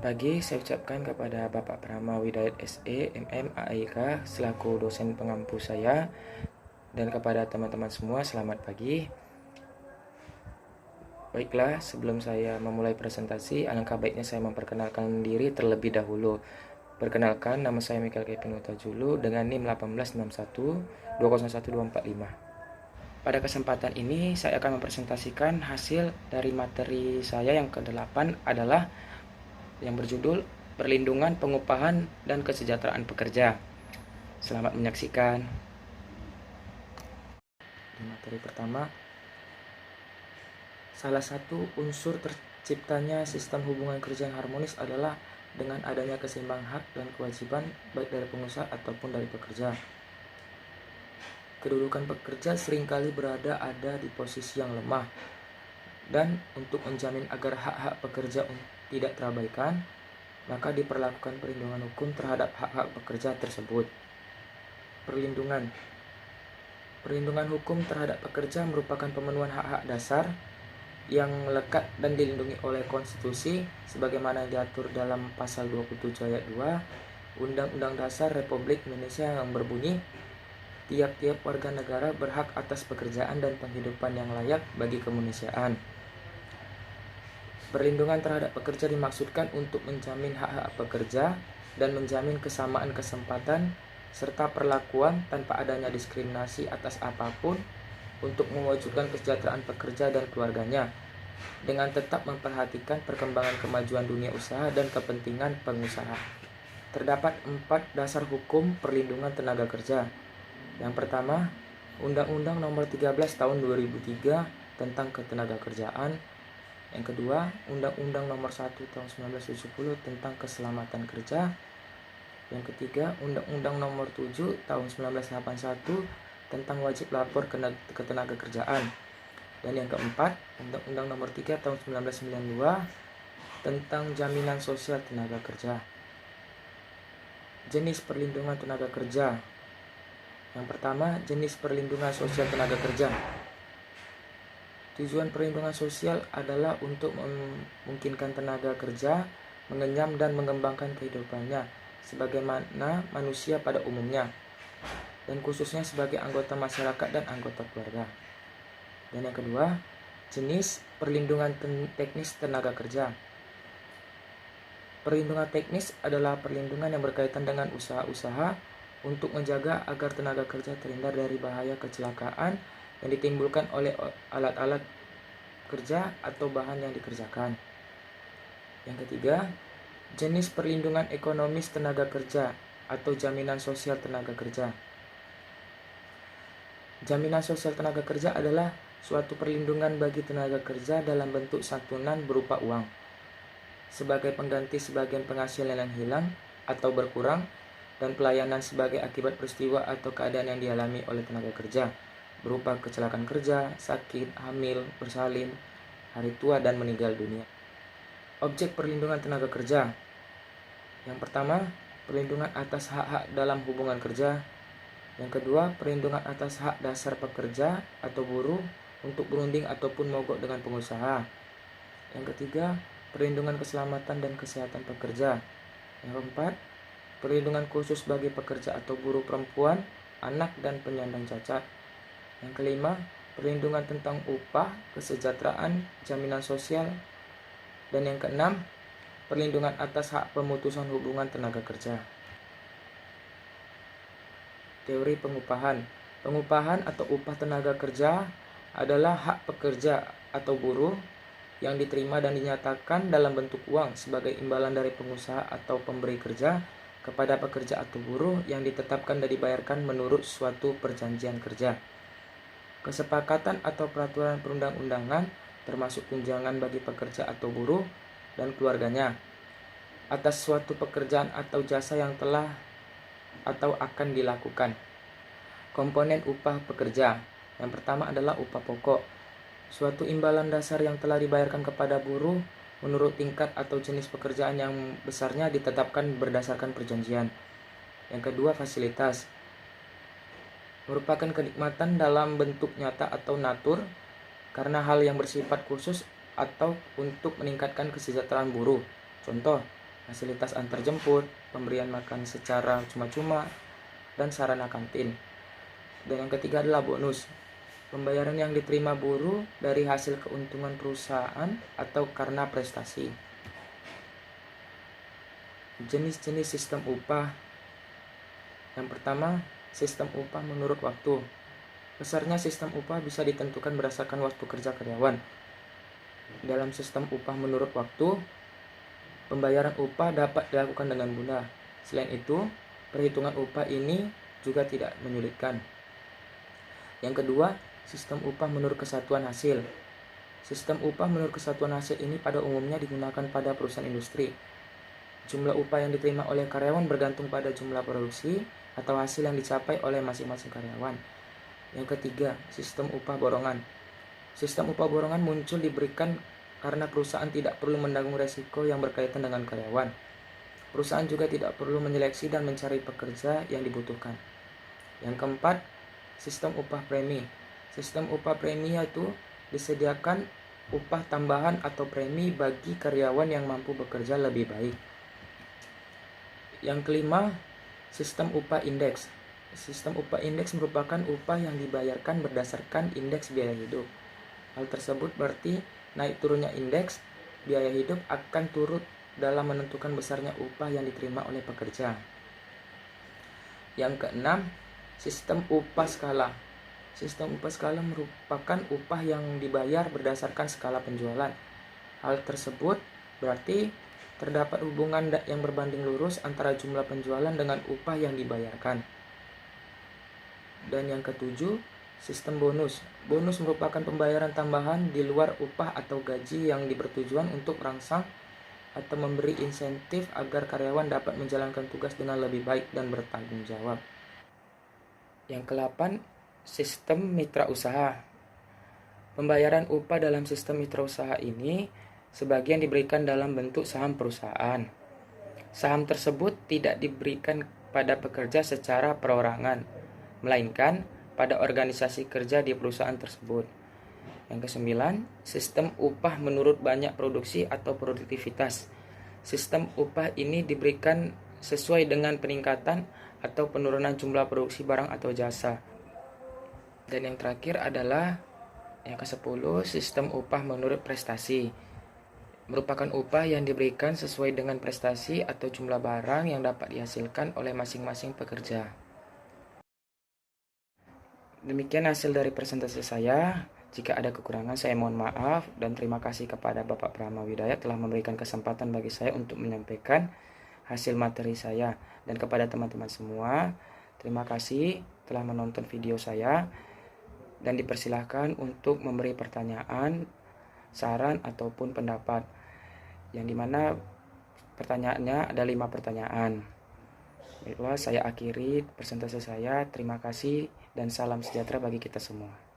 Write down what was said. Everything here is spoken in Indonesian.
pagi, saya ucapkan kepada Bapak Prama Widayat SE, MM, AIK, selaku dosen pengampu saya, dan kepada teman-teman semua, selamat pagi. Baiklah, sebelum saya memulai presentasi, alangkah baiknya saya memperkenalkan diri terlebih dahulu. Perkenalkan, nama saya Mikael Kevin Utajulu dengan NIM 1861 201245. Pada kesempatan ini, saya akan mempresentasikan hasil dari materi saya yang ke-8 adalah yang berjudul Perlindungan, Pengupahan, dan Kesejahteraan Pekerja. Selamat menyaksikan. Di materi pertama, salah satu unsur terciptanya sistem hubungan kerja yang harmonis adalah dengan adanya keseimbangan hak dan kewajiban baik dari pengusaha ataupun dari pekerja. Kedudukan pekerja seringkali ada di posisi yang lemah, dan untuk menjamin agar hak-hak pekerja tidak terabaikan, maka diperlakukan perlindungan hukum terhadap hak-hak pekerja tersebut. Perlindungan hukum terhadap pekerja merupakan pemenuhan hak-hak dasar yang melekat dan dilindungi oleh konstitusi sebagaimana diatur dalam pasal 27 ayat 2 Undang-Undang Dasar Republik Indonesia yang berbunyi, tiap-tiap warga negara berhak atas pekerjaan dan penghidupan yang layak bagi kemanusiaan. Perlindungan terhadap pekerja dimaksudkan untuk menjamin hak-hak pekerja dan menjamin kesamaan kesempatan serta perlakuan tanpa adanya diskriminasi atas apapun untuk mewujudkan kesejahteraan pekerja dan keluarganya, dengan tetap memperhatikan perkembangan kemajuan dunia usaha dan kepentingan pengusaha. Terdapat 4 dasar hukum perlindungan tenaga kerja. Yang pertama, Undang-Undang Nomor 13 Tahun 2003 tentang Ketenagakerjaan. Yang kedua, Undang-Undang Nomor 1 Tahun 1970 tentang Keselamatan Kerja. Yang ketiga, Undang-Undang Nomor 7 Tahun 1981 tentang wajib lapor ketenagakerjaan. Dan yang keempat, Undang-Undang Nomor 3 Tahun 1992 tentang Jaminan Sosial Tenaga Kerja. Jenis perlindungan tenaga kerja. Yang pertama, jenis perlindungan sosial tenaga kerja. Tujuan perlindungan sosial adalah untuk memungkinkan tenaga kerja mengenyam dan mengembangkan kehidupannya sebagaimana manusia pada umumnya, dan khususnya sebagai anggota masyarakat dan anggota keluarga. Dan yang kedua, jenis perlindungan teknis tenaga kerja. Perlindungan teknis adalah perlindungan yang berkaitan dengan usaha-usaha untuk menjaga agar tenaga kerja terhindar dari bahaya kecelakaan yang ditimbulkan oleh alat-alat kerja atau bahan yang dikerjakan. Yang ketiga, jenis perlindungan ekonomis tenaga kerja atau jaminan sosial tenaga kerja. Jaminan sosial tenaga kerja adalah suatu perlindungan bagi tenaga kerja dalam bentuk santunan berupa uang sebagai pengganti sebagian penghasilan yang hilang atau berkurang, dan pelayanan sebagai akibat peristiwa atau keadaan yang dialami oleh tenaga kerja berupa kecelakaan kerja, sakit, hamil, bersalin, hari tua, dan meninggal dunia. Objek perlindungan tenaga kerja. Yang pertama, perlindungan atas hak-hak dalam hubungan kerja. Yang kedua, perlindungan atas hak dasar pekerja atau buruh untuk berunding ataupun mogok dengan pengusaha. Yang ketiga, perlindungan keselamatan dan kesehatan pekerja. Yang keempat, perlindungan khusus bagi pekerja atau buruh perempuan, anak, dan penyandang cacat. Yang kelima, perlindungan tentang upah, kesejahteraan, jaminan sosial. Dan yang keenam, perlindungan atas hak pemutusan hubungan tenaga kerja. Teori pengupahan. Pengupahan atau upah tenaga kerja adalah hak pekerja atau buruh yang diterima dan dinyatakan dalam bentuk uang sebagai imbalan dari pengusaha atau pemberi kerja kepada pekerja atau buruh yang ditetapkan dan dibayarkan menurut suatu perjanjian kerja, kesepakatan atau peraturan perundang-undangan, termasuk tunjangan bagi pekerja atau buruh dan keluarganya atas suatu pekerjaan atau jasa yang telah atau akan dilakukan. Komponen upah pekerja. Yang pertama adalah upah pokok, suatu imbalan dasar yang telah dibayarkan kepada buruh menurut tingkat atau jenis pekerjaan yang besarnya ditetapkan berdasarkan perjanjian. Yang kedua, fasilitas. Merupakan kenikmatan dalam bentuk nyata atau natur karena hal yang bersifat khusus atau untuk meningkatkan kesejahteraan buruh. Contoh, fasilitas antar jemput, pemberian makan secara cuma-cuma, dan sarana kantin. Dan yang ketiga adalah bonus. Pembayaran yang diterima buruh dari hasil keuntungan perusahaan atau karena prestasi. Jenis-jenis sistem upah. Yang pertama, sistem upah menurut waktu. Besarnya sistem upah bisa ditentukan berdasarkan waktu kerja karyawan. Dalam sistem upah menurut waktu, pembayaran upah dapat dilakukan dengan mudah. Selain itu, perhitungan upah ini juga tidak menyulitkan. Yang kedua, sistem upah menurut kesatuan hasil. Sistem upah menurut kesatuan hasil ini pada umumnya digunakan pada perusahaan industri. Jumlah upah yang diterima oleh karyawan bergantung pada jumlah produksi atau hasil yang dicapai oleh masing-masing karyawan. Yang ketiga, sistem upah borongan. Sistem upah borongan muncul diberikan karena perusahaan tidak perlu menanggung resiko yang berkaitan dengan karyawan. Perusahaan juga tidak perlu menyeleksi dan mencari pekerja yang dibutuhkan. Yang keempat, sistem upah premi. Sistem upah premi yaitu disediakan upah tambahan atau premi bagi karyawan yang mampu bekerja lebih baik. Yang kelima, sistem upah indeks. Sistem upah indeks merupakan upah yang dibayarkan berdasarkan indeks biaya hidup. Hal tersebut berarti naik turunnya indeks biaya hidup akan turut dalam menentukan besarnya upah yang diterima oleh pekerja. Yang keenam, sistem upah skala. Sistem upah skala merupakan upah yang dibayar berdasarkan skala penjualan. Hal tersebut berarti terdapat hubungan yang berbanding lurus antara jumlah penjualan dengan upah yang dibayarkan. Dan yang ketujuh, sistem bonus. Bonus merupakan pembayaran tambahan di luar upah atau gaji yang bertujuan untuk merangsang atau memberi insentif agar karyawan dapat menjalankan tugas dengan lebih baik dan bertanggung jawab. Yang ke-8, sistem mitra usaha. Pembayaran upah dalam sistem mitra usaha ini sebagian diberikan dalam bentuk saham perusahaan. Saham tersebut tidak diberikan pada pekerja secara perorangan, melainkan pada organisasi kerja di perusahaan tersebut. Yang ke-9, sistem upah menurut banyak produksi atau produktivitas. Sistem upah ini diberikan sesuai dengan peningkatan atau penurunan jumlah produksi barang atau jasa. Dan yang terakhir adalah yang ke-10, sistem upah menurut prestasi. Merupakan upah yang diberikan sesuai dengan prestasi atau jumlah barang yang dapat dihasilkan oleh masing-masing pekerja. Demikian hasil dari presentasi saya. Jika ada kekurangan saya mohon maaf dan terima kasih kepada Bapak Prama Widaya telah memberikan kesempatan bagi saya untuk menyampaikan hasil materi saya. Dan kepada teman-teman semua, terima kasih telah menonton video saya dan dipersilahkan untuk memberi pertanyaan, saran ataupun pendapat, yang dimana pertanyaannya ada 5 pertanyaan. Baiklah, saya akhiri presentasi saya. Terima kasih dan salam sejahtera bagi kita semua.